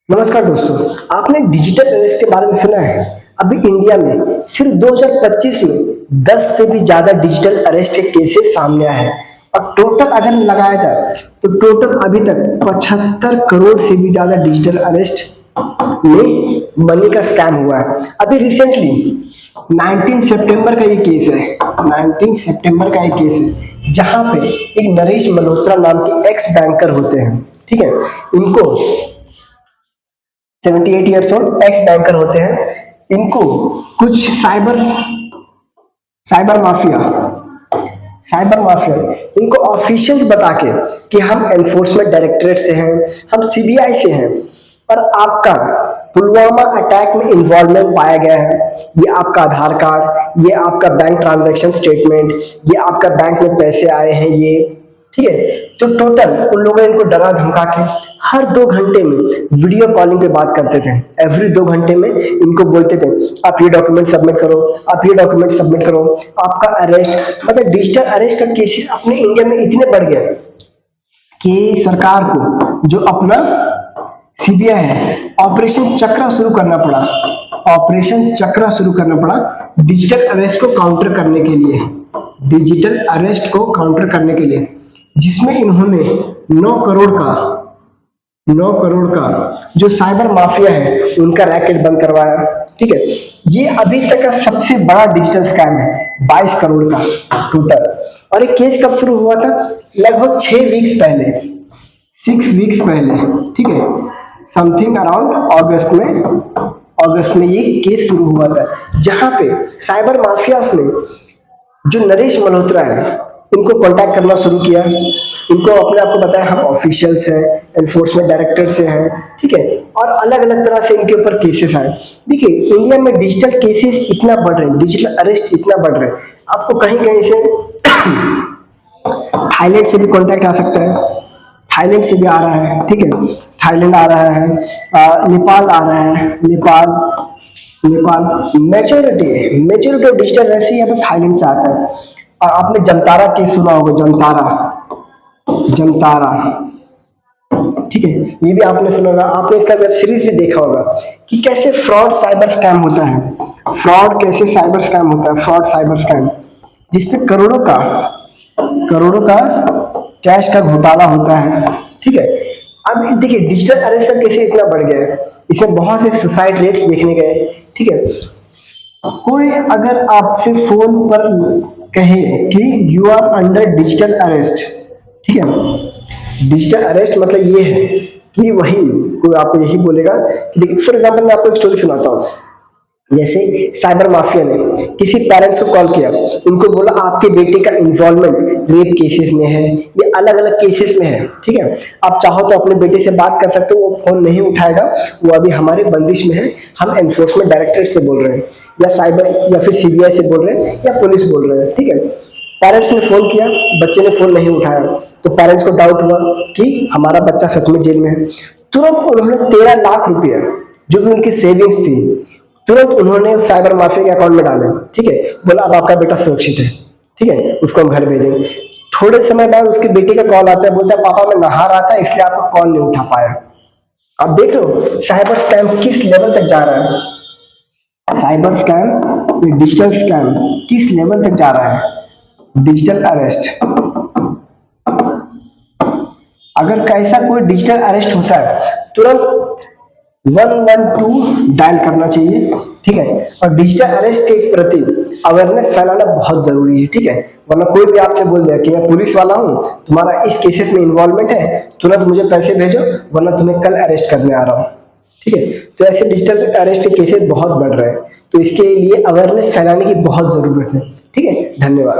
नमस्कार दोस्तों, आपने डिजिटल अरेस्ट के बारे में सुना है? अभी इंडिया में सिर्फ 2025 में 10 से भी ज्यादा डिजिटल अरेस्ट के केसेस सामने आए हैं और टोटल अगर लगाया जाए तो टोटल अभी तक 75 करोड़ से भी ज्यादा डिजिटल अरेस्ट में मनी का स्कैम हुआ है। अभी रिसेंटली 19 सितंबर का ये केस है। 19 सितंबर का ये केस है जहां पे एक नरेश मल्होत्रा नाम के एक्स बैंकर होते हैं, ठीक है। इनको 78 ईयर्स ओल्ड एक्स बैंकर होते हैं। इनको कुछ साइबर माफिया इनको ऑफिशियल्स बता के कि हम एनफोर्समेंट डायरेक्टरेट से हैं, हम सीबीआई से हैं और आपका पुलवामा अटैक में इन्वॉल्वमेंट पाया गया है। ये आपका आधार कार्ड, ये आपका बैंक ट्रांजैक्शन स्टेटमेंट, ये आपका बैंक में पैसे आए हैं, ये ठीक है। तो टोटल उन लोगों ने इनको डरा धमका के हर 2 घंटे में वीडियो कॉलिंग पे बात करते थे। एवरी 2 घंटे में इनको बोलते थे आप ये डॉक्यूमेंट सबमिट करो, आप ये डॉक्यूमेंट सबमिट करो, आपका अरेस्ट। मतलब डिजिटल अरेस्ट का केसेस अपने इंडिया में इतने बढ़ गए कि सरकार को जो अपना सीबीआई है ऑपरेशन चक्रा शुरू करना पड़ा डिजिटल अरेस्ट को काउंटर करने के लिए, जिसमें इन्होंने 9 करोड़ का जो साइबर माफिया है उनका रैकेट बंद करवाया, ठीक है। ये अभी तक का सबसे बड़ा डिजिटल स्कैम है, 22 करोड़ का टोटल। और ये केस कब शुरू हुआ था? लगभग 6 वीक्स पहले, ठीक है। समथिंग अराउंड अगस्त में ये केस शुरू हुआ था, जहां पे साइबर माफियास ने जो नरेश मल्होत्रा है इनको कांटेक्ट करना शुरू किया। इनको अपने आप को बताया हम ऑफिशियल्स हैं, एनफोर्समेंट डायरेक्टर से हैं, ठीक है। और अलग अलग तरह से इनके ऊपर केसेस आए। देखिए इंडिया में डिजिटल केसेस इतना बढ़ रहे हैं, डिजिटल अरेस्ट इतना बढ़ रहे हैं, आपको कहीं कहीं से थाईलैंड से भी कांटेक्ट आ सकता है, थाईलैंड से भी आ रहा है, ठीक है। थाईलैंड आ रहा है, नेपाल आ रहा है, Nepal majority of digital arrest यहाँ पर थाईलैंड से आता है। और आपने जमतारा केस सुना होगा, जमतारा, ठीक है। ये भी आपने सुना होगा, आपने इसका वेब सीरीज भी देखा होगा कि कैसे फ्रॉड साइबर स्कैम होता है, फ्रॉड साइबर स्कैम जिसपे करोड़ों का कैश का घोटाला होता है, ठीक है। अब देखिए डिजिटल अरेस्ट का कैसे इतना बढ़ गया है, इसमें बहुत से सुसाइड रेट्स देखने गए, ठीक है। कोई अगर आपसे फोन पर कहे कि you are under digital arrest, ठीक है। डिजिटल अरेस्ट मतलब ये है कि वही कोई आपको यही बोलेगा कि देखिए फॉर एग्जांपल मैं आपको एक स्टोरी सुनाता हूँ। जैसे साइबर माफिया ने किसी पेरेंट्स को कॉल किया, उनको बोला आपके बेटे का इन्वॉल्वमेंट रेप केसेस में है, ये अलग अलग केसेस में है, ठीक है। आप चाहो तो अपने बेटे से बात कर सकते हो, वो फोन नहीं उठाएगा, वो अभी हमारे बंदिश में है, हम एनफोर्समेंट डायरेक्टरेट से बोल रहे हैं या साइबर या फिर सीबीआई से बोल रहे हैं या पुलिस बोल रहे हैं, ठीक है। पेरेंट्स ने फोन किया, बच्चे ने फोन नहीं उठाया, तो पेरेंट्स को डाउट हुआ कि हमारा बच्चा सच में जेल में है। तुरंत उन्होंने 13 लाख रुपया जो भी उनकी सेविंग्स थी तुरंत उन्होंने साइबर माफिया के अकाउंट में डाले, ठीक है। बोला अब आपका बेटा सुरक्षित है, ठीक है, उसको हम घर भेजेंगे। थोड़े समय बाद उसके बेटे का कॉल आता है, बोलता है पापा मैं नहा रहा था इसलिए आपका कॉल नहीं उठा पाया। आप देख रहे हो साइबर स्कैम किस लेवल तक जा रहा है, साइबर स्कैम डिजिटल स्कैम किस लेवल तक जा रहा है। डिजिटल अरेस्ट, अगर कैसा कोई डिजिटल अरेस्ट होता है तुरंत 112 डायल करना चाहिए, ठीक है। और डिजिटल अरेस्ट के प्रति अवेयरनेस फैलाना बहुत जरूरी है, ठीक है। वरना कोई भी आपसे बोल दिया कि मैं पुलिस वाला हूँ, तुम्हारा इस केसेस में इन्वॉल्वमेंट है, तुरंत मुझे पैसे भेजो वरना तुम्हें कल अरेस्ट करने आ रहा हूँ, ठीक है। तो ऐसे डिजिटल अरेस्ट के केसेस बहुत बढ़ रहे हैं, तो इसके लिए अवेयरनेस फैलाने की बहुत जरूरत है, ठीक है। धन्यवाद।